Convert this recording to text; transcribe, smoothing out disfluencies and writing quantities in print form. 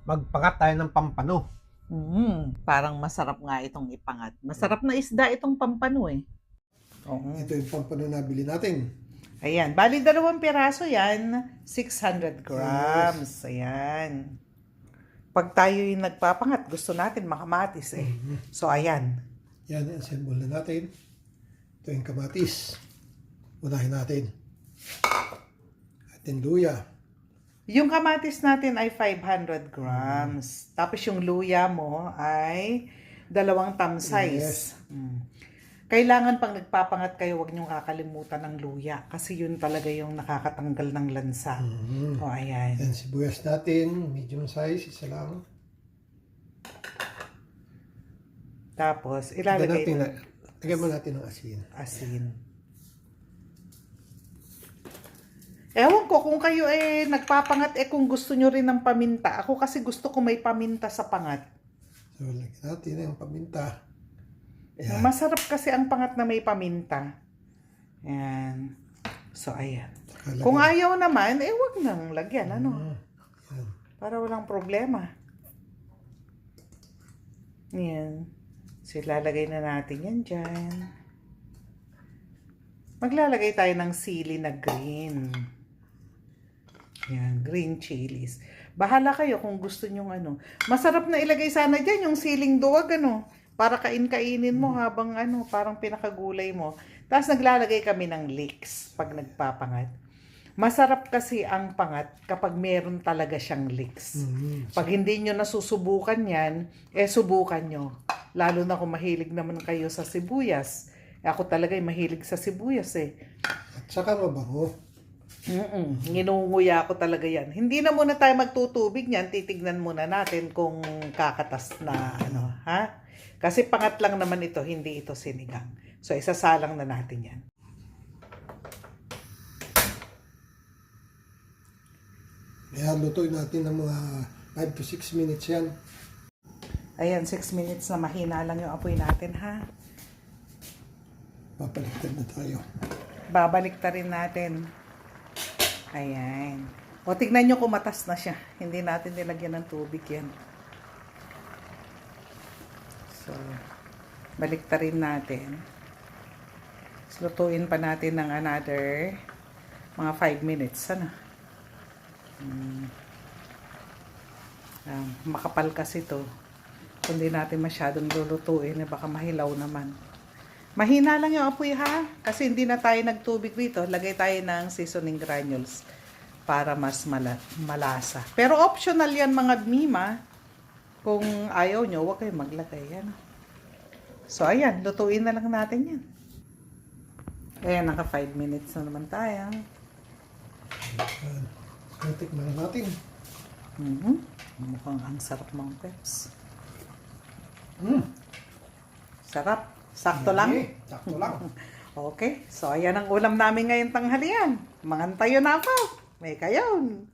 magpangat tayo ng pampano. Parang masarap nga itong ipangat. Masarap na isda itong pampano eh. Oo. Ito yung pampano na bili natin. Ayan, bali 2 piraso yan, 600 grams. Ayan. Pag tayo yung nagpapangat, gusto natin makamatis eh. So, ayan. Yan, assemble na natin. Ito yung kamatis. Unahin natin. Ating luya. Yung kamatis natin ay 500 grams. Tapos yung luya mo ay 2 thumb size. Yes. Kailangan pang nagpapangat kayo, huwag niyong kakalimutan ng luya. Kasi yun talaga yung nakakatanggal ng lansa. O, ayan. Yan, sibuyas natin. Medium size. Isa lang. Tapos, ilalagay Lagyan mo natin ng asin. asin. Ewan ko kung kayo nagpapangat kung gusto nyo rin ng paminta. Ako kasi gusto ko may paminta sa pangat. So, lagyan natin yung paminta. Yan. Masarap kasi ang pangat na may paminta. Ayan. So, ayan. Kung ayaw naman, wag nang lagyan. Ano? Yan. Para walang problema. Yan. So, ilalagay na natin yan dyan. Maglalagay tayo ng sili na green. Yan, green chilies. Bahala kayo kung gusto nyong ano. Masarap na ilagay sana dyan yung siling duwag, ano. Para kainin mo habang ano, parang pinakagulay mo. Tapos naglalagay kami ng leeks pag nagpapangat. Masarap kasi ang pangat kapag meron talaga siyang leeks. Pag hindi nyo nasusubukan yan, subukan nyo. Lalo na kung mahilig naman kayo sa sibuyas. Ako talaga mahilig sa sibuyas eh. At saka mabango. Nginunguya ko talaga yan. Hindi na muna tayo magtutubig niyan. Titignan muna natin kung kakatas na ano, ha? Kasi pangat lang naman ito, hindi ito sinigang. So, isasalang na natin yan. Ayan, lutuin natin ng mga 5 to 6 minutes yan. Ayan, 6 minutes na mahina lang yung apoy natin, ha? Papaliktad na tayo. Babalik ta rin natin. Ayan. O, tignan nyo kung matas na siya. Hindi natin nilagyan ng tubig yan. So, balik ta rin natin. So, lutuin pa natin ng another mga 5 minutes. Ano? Makapal kasi to. Kung di natin masyadong lulutuin, baka mahilaw naman. Mahina lang yung apoy ha. Kasi hindi na tayo nagtubig rito. Lagay tayo ng seasoning granules para mas malasa. Pero optional yan mga mima. Kung ayaw nyo, huwag kayong maglagay. Yan. So ayan, lutuin na lang natin yan. Ayan, naka 5 minutes na naman tayo. So, tikman na natin. Mukhang ang sarap ng peps. Sarap. Sakto lang? Sakto lang. Okay. So, ayan ang ulam namin ngayong tanghalian. Mangantayo na ako. May kayon.